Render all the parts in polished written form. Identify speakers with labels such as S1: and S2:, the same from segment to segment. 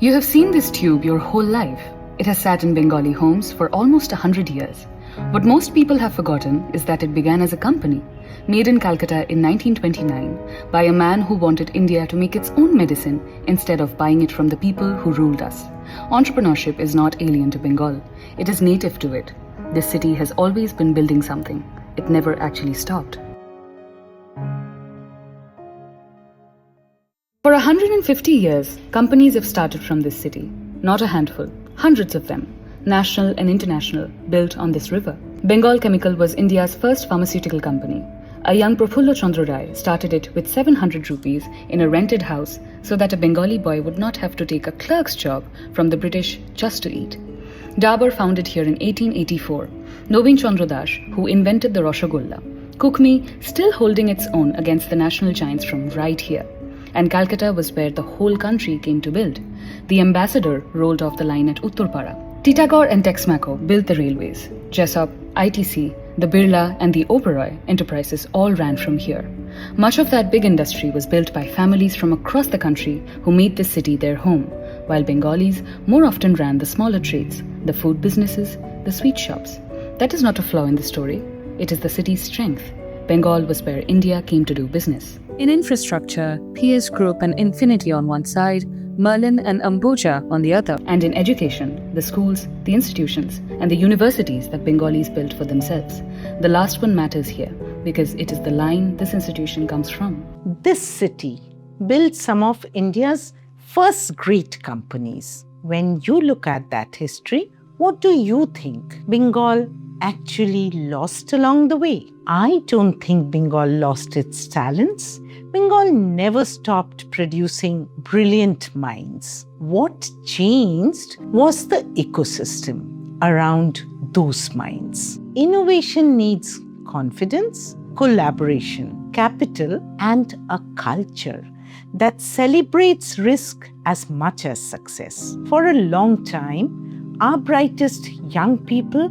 S1: You have seen this tube your whole life. It has sat in Bengali homes for almost 100 years. What most people have forgotten is that it began as a company, made in Calcutta in 1929 by a man who wanted India to make its own medicine instead of buying it from the people who ruled us. Entrepreneurship is not alien to Bengal. It is native to it. This city has always been building something. It never actually stopped. For 150 years, companies have started from this city. Not a handful, hundreds of them, national and international, built on this river. Bengal Chemical was India's first pharmaceutical company. A young Prafulla Chandra Rai started it with 700 rupees in a rented house so that a Bengali boy would not have to take a clerk's job from the British just to eat. Dabur founded here in 1884. Nobin Chandra Das, who invented the Rasgulla. Kukmi still holding its own against the national giants from right here. And Calcutta was where the whole country came to build. The ambassador rolled off the line at Uttarpara. Titagore and Texmaco built the railways. Jessop, ITC, the Birla and the Oberoi enterprises all ran from here. Much of that big industry was built by families from across the country who made this city their home, while Bengalis more often ran the smaller trades, the food businesses, the sweet shops. That is not a flaw in the story. It is the city's strength. Bengal was where India came to do business.
S2: In infrastructure, PS Group and Infinity on one side, Merlin and Ambuja on the other.
S1: And in education, the schools, the institutions, and the universities that Bengalis built for themselves. The last one matters here because it is the line this institution comes from.
S3: This city built some of India's first great companies. When you look at that history, what do you think Bengal actually lost along the way? I don't think Bengal lost its talents. Bengal never stopped producing brilliant minds. What changed was the ecosystem around those minds. Innovation needs confidence, collaboration, capital, and a culture that celebrates risk as much as success. For a long time, our brightest young people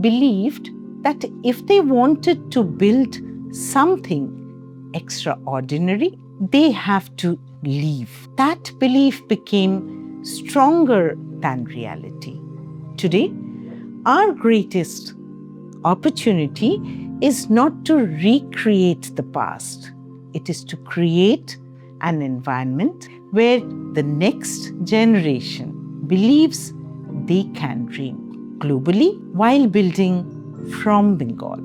S3: believed that if they wanted to build something extraordinary, they have to leave. That belief became stronger than reality. Today, our greatest opportunity is not to recreate the past. It is to create an environment where the next generation believes they can dream globally while building from Bengal.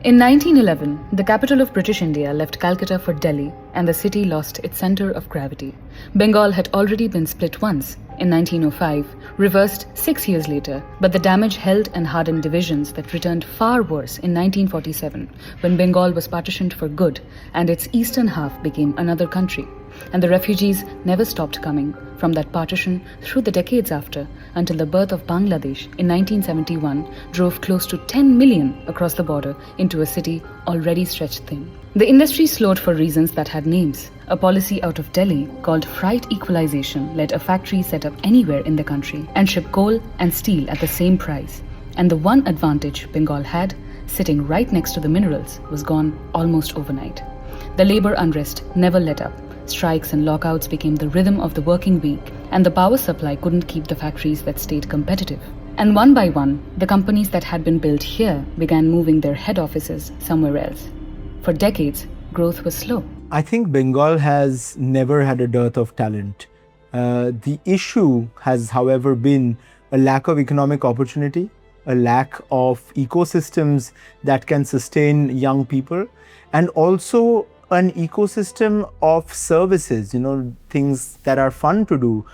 S1: In 1911, the capital of British India left Calcutta for Delhi and the city lost its center of gravity. Bengal had already been split once, in 1905, reversed 6 years later, but the damage held and hardened divisions that returned far worse in 1947, when Bengal was partitioned for good and its eastern half became another country. And the refugees never stopped coming from that partition through the decades after, until the birth of Bangladesh in 1971 drove close to 10 million across the border into a city already stretched thin. The industry slowed for reasons that had names. A policy out of Delhi called freight equalization let a factory set up anywhere in the country and ship coal and steel at the same price. And the one advantage Bengal had, sitting right next to the minerals, was gone almost overnight. The labor unrest never let up. Strikes and lockouts became the rhythm of the working week, and the power supply couldn't keep the factories that stayed competitive. And one by one, the companies that had been built here began moving their head offices somewhere else. For decades, growth was slow.
S4: I think Bengal has never had a dearth of talent. The issue has, however, been a lack of economic opportunity, a lack of ecosystems that can sustain young people, and also an ecosystem of services, things that are fun to do,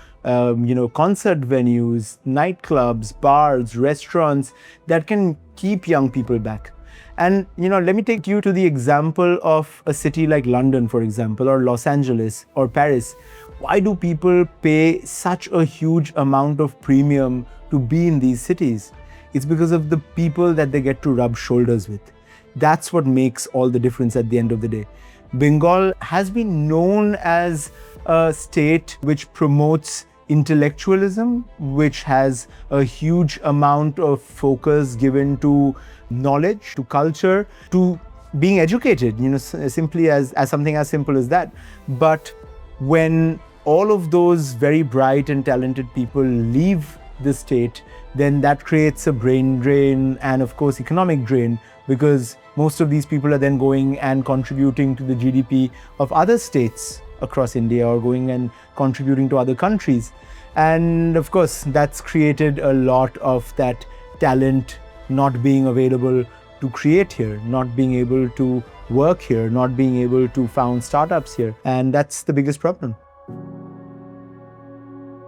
S4: concert venues, nightclubs, bars, restaurants that can keep young people back. And, let me take you to the example of a city like London, for example, or Los Angeles or Paris. Why do people pay such a huge amount of premium to be in these cities? It's because of the people that they get to rub shoulders with. That's what makes all the difference at the end of the day. Bengal has been known as a state which promotes intellectualism, which has a huge amount of focus given to knowledge, to culture, to being educated, simply as something as simple as that. But When all of those very bright and talented people leave the state, then that creates a brain drain and of course economic drain, because most of these people are then going and contributing to the GDP of other states across India or going and contributing to other countries. And of course, that's created a lot of that talent not being available to create here, not being able to work here, not being able to found startups here. And that's the biggest problem.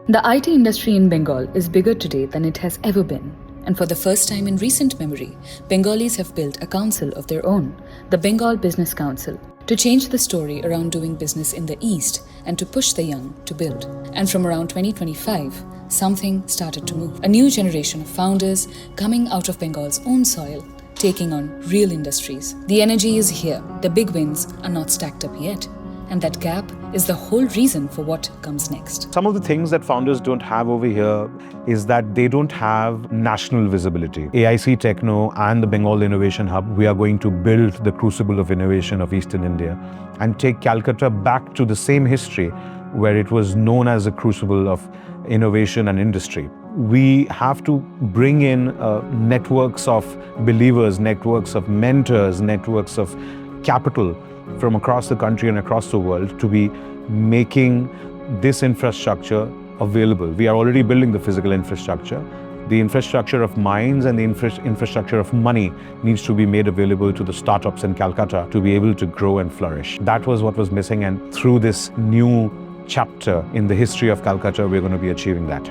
S1: The IT industry in Bengal is bigger today than it has ever been. And for the first time in recent memory, Bengalis have built a council of their own, the Bengal Business Council, to change the story around doing business in the East and to push the young to build. And from around 2025, something started to move. A new generation of founders coming out of Bengal's own soil, taking on real industries. The energy is here. The big wins are not stacked up yet. And that gap is the whole reason for what comes next.
S5: Some of the things that founders don't have over here is that they don't have national visibility. AIC Techno and the Bengal Innovation Hub, we are going to build the crucible of innovation of Eastern India and take Calcutta back to the same history where it was known as a crucible of innovation and industry. We have to bring in networks of believers, networks of mentors, networks of capital from across the country and across the world to be making this infrastructure available. We are already building the physical infrastructure. The infrastructure of minds and the infrastructure of money needs to be made available to the startups in Calcutta to be able to grow and flourish. That was what was missing, and through this new chapter in the history of Calcutta, we're going to be achieving that.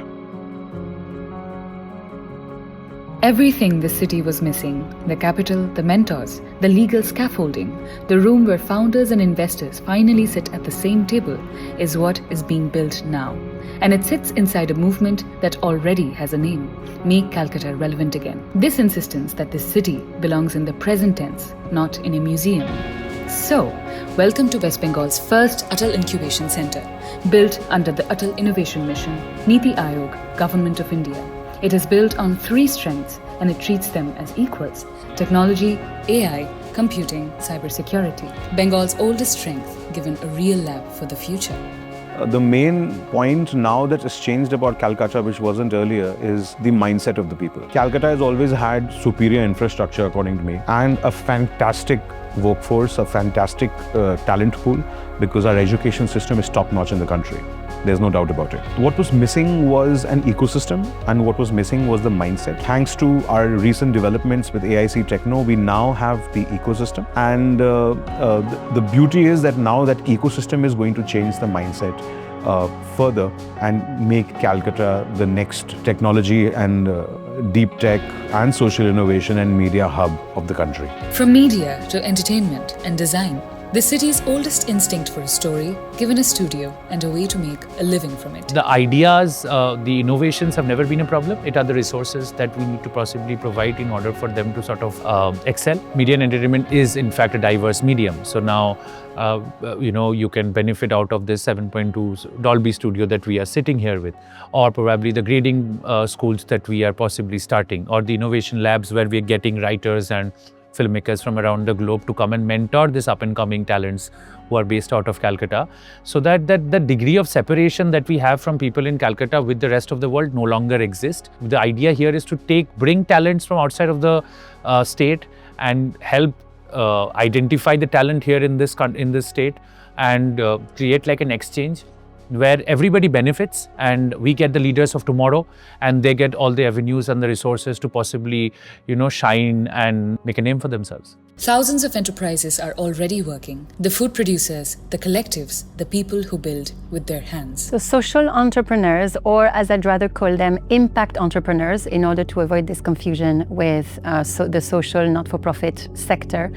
S1: Everything the city was missing, the capital, the mentors, the legal scaffolding, the room where founders and investors finally sit at the same table, is what is being built now. And it sits inside a movement that already has a name: Make Calcutta Relevant Again. This insistence that this city belongs in the present tense, not in a museum. So, welcome to West Bengal's first Atal Incubation Center, built under the Atal Innovation Mission, NITI Aayog, Government of India. It is built on 3 strengths and it treats them as equals: technology, AI, computing, cybersecurity. Bengal's oldest strength given a real lab for the future.
S5: The main point now that has changed about Calcutta, which wasn't earlier, is the mindset of the people. Calcutta has always had superior infrastructure, according to me, and a fantastic workforce, a fantastic talent pool, because our education system is top-notch in the country. There's no doubt about it. What was missing was an ecosystem, and what was missing was the mindset. Thanks to our recent developments with AIC Techno, we now have the ecosystem. And the beauty is that now that ecosystem is going to change the mindset further and make Calcutta the next technology and deep tech and social innovation and media hub of the country.
S1: From media to entertainment and design, the city's oldest instinct for a story, given a studio and a way to make a living from it.
S6: The ideas, the innovations have never been a problem. It are the resources that we need to possibly provide in order for them to sort of excel. Media and entertainment is in fact a diverse medium. So now, you can benefit out of this 7.2 Dolby studio that we are sitting here with, or probably the grading schools that we are possibly starting, or the innovation labs where we are getting writers and filmmakers from around the globe to come and mentor these up-and-coming talents who are based out of Calcutta, so that the degree of separation that we have from people in Calcutta with the rest of the world no longer exists. The idea here is to bring talents from outside of the state and help identify the talent here in this state and create like an exchange where everybody benefits and we get the leaders of tomorrow and they get all the avenues and the resources to possibly, shine and make a name for themselves.
S1: Thousands of enterprises are already working. The food producers, the collectives, the people who build with their hands.
S7: So social entrepreneurs, or as I'd rather call them, impact entrepreneurs, in order to avoid this confusion with the social not-for-profit sector,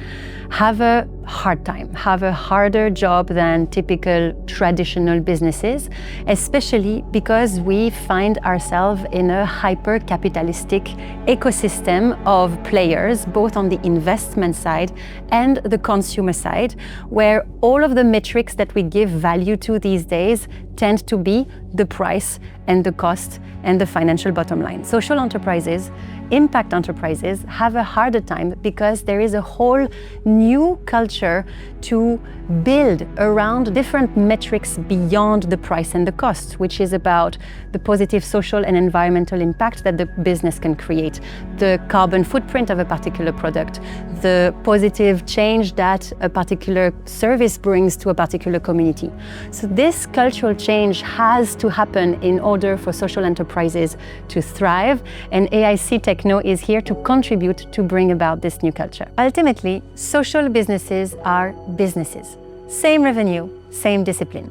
S7: have a hard time, have a harder job than typical traditional businesses, especially because we find ourselves in a hyper-capitalistic ecosystem of players, both on the investment side and the consumer side, where all of the metrics that we give value to these days tend to be the price and the cost and the financial bottom line. Social enterprises, impact enterprises have a harder time because there is a whole new culture to build around different metrics beyond the price and the cost, which is about the positive social and environmental impact that the business can create, the carbon footprint of a particular product, the positive change that a particular service brings to a particular community. So this cultural change has to happen in order for social enterprises to thrive, and AIC Techno is here to contribute to bring about this new culture. Ultimately, social businesses are businesses. Same revenue, same discipline.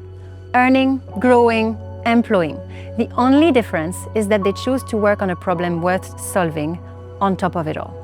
S7: Earning, growing, employing. The only difference is that they choose to work on a problem worth solving on top of it all.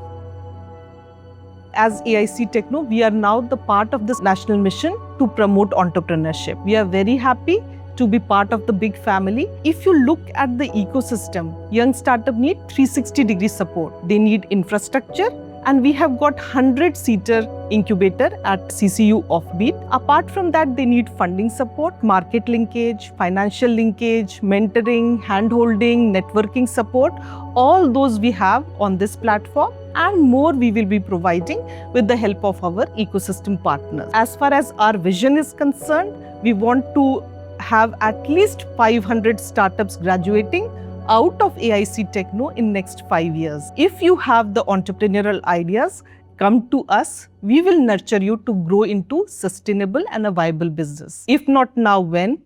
S8: As AIC Techno, we are now the part of this national mission to promote entrepreneurship. We are very happy to be part of the big family. If you look at the ecosystem, young startup need 360-degree support. They need infrastructure, and we have got 100-seater incubator at CCU Offbeat. Apart from that, they need funding support, market linkage, financial linkage, mentoring, hand-holding, networking support. All those we have on this platform, and more we will be providing with the help of our ecosystem partners. As far as our vision is concerned, we want to have at least 500 startups graduating out of AIC Techno in next 5 years. If you have the entrepreneurial ideas, come to us. We will nurture you to grow into sustainable and a viable business. If not now, when?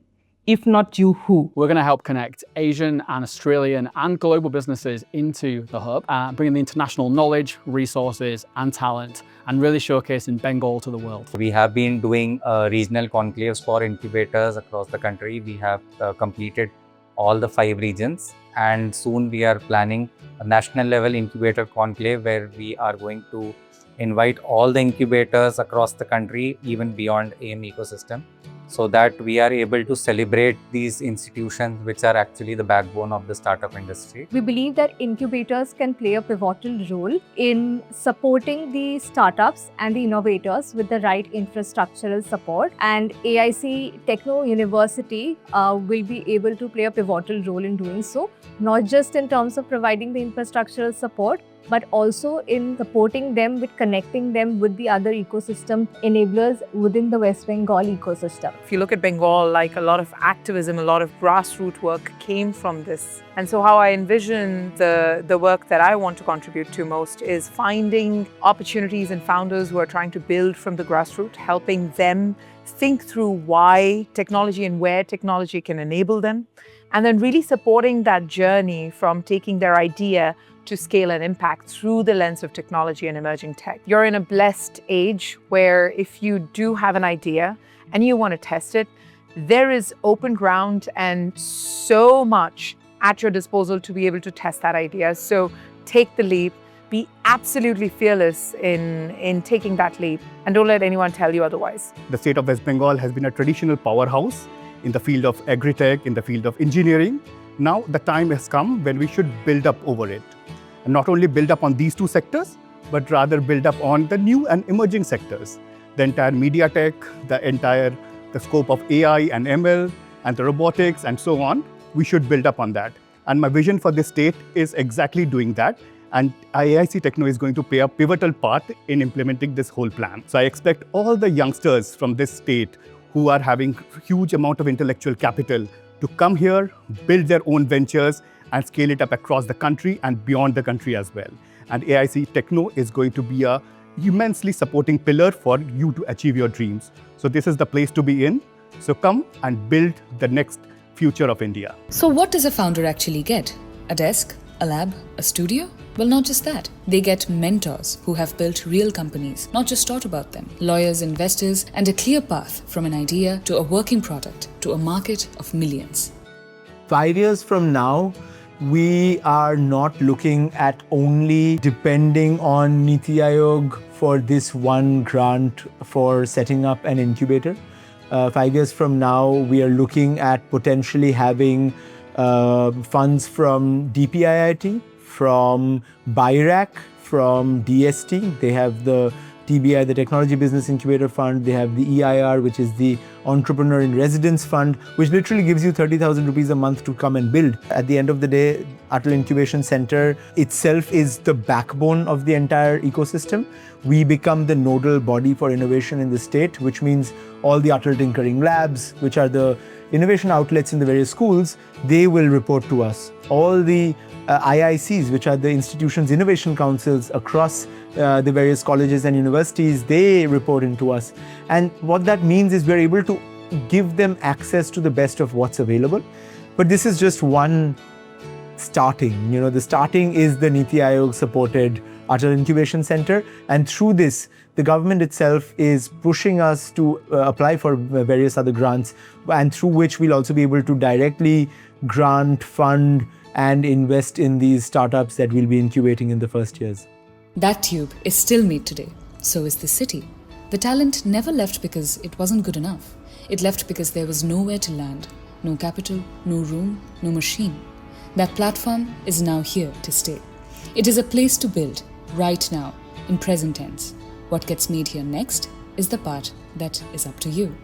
S8: If not you, who?
S9: We're going to help connect Asian and Australian and global businesses into the hub, bringing the international knowledge, resources and talent, and really showcasing Bengal to the world.
S10: We have been doing regional conclaves for incubators across the country. We have completed all the 5 regions, and soon we are planning a national level incubator conclave where we are going to invite all the incubators across the country, even beyond AIM ecosystem, so that we are able to celebrate these institutions which are actually the backbone of the startup industry.
S11: We believe that incubators can play a pivotal role in supporting the startups and the innovators with the right infrastructural support, and AIC Techno University will be able to play a pivotal role in doing so, not just in terms of providing the infrastructural support, but also in supporting them with connecting them with the other ecosystem enablers within the West Bengal ecosystem.
S12: If you look at Bengal, like a lot of activism, a lot of grassroots work came from this. And so how I envision the work that I want to contribute to most is finding opportunities and founders who are trying to build from the grassroots, helping them think through why technology and where technology can enable them, and then really supporting that journey from taking their idea to scale and impact through the lens of technology and emerging tech. You're in a blessed age where if you do have an idea and you want to test it, there is open ground and so much at your disposal to be able to test that idea. So take the leap, be absolutely fearless in taking that leap, and don't let anyone tell you otherwise.
S13: The state of West Bengal has been a traditional powerhouse in the field of agri-tech, in the field of engineering. Now the time has come when we should build up over it. And not only build up on these 2 sectors, but rather build up on the new and emerging sectors. The entire media tech, the scope of AI and ML, and the robotics and so on, we should build up on that. And my vision for this state is exactly doing that. And AIC Techno is going to play a pivotal part in implementing this whole plan. So I expect all the youngsters from this state who are having huge amount of intellectual capital to come here, build their own ventures, and scale it up across the country and beyond the country as well. And AIC Techno is going to be a immensely supporting pillar for you to achieve your dreams. So this is the place to be in. So come and build the next future of India.
S1: So what does a founder actually get? A desk? A lab? A studio? Well, not just that. They get mentors who have built real companies, not just taught about them. Lawyers, investors, and a clear path from an idea to a working product to a market of millions.
S4: 5 years from now, we are not looking at only depending on NITI Aayog for this one grant for setting up an incubator. 5 years from now, we are looking at potentially having funds from DPIIT, from BIRAC, from DST. They have the TBI, the Technology Business Incubator Fund. They have the EIR, which is the Entrepreneur in Residence Fund, which literally gives you 30,000 rupees a month to come and build. At the end of the day, Atal Incubation Center itself is the backbone of the entire ecosystem. We become the nodal body for innovation in the state, which means all the Atal Tinkering Labs, which are the innovation outlets in the various schools, they will report to us. All the IICs, which are the institutions' innovation councils across the various colleges and universities, they report into us. And what that means is we're able to give them access to the best of what's available. But this is just one starting. The starting is the NITI Aayog supported Atal Incubation Center. And through this, the government itself is pushing us to apply for various other grants, and through which we'll also be able to directly grant, fund, and invest in these startups that we'll be incubating in the first years.
S1: That tube is still made today. So is the city. The talent never left because it wasn't good enough. It left because there was nowhere to land. No capital, no room, no machine. That platform is now here to stay. It is a place to build, right now, in present tense. What gets made here next is the part that is up to you.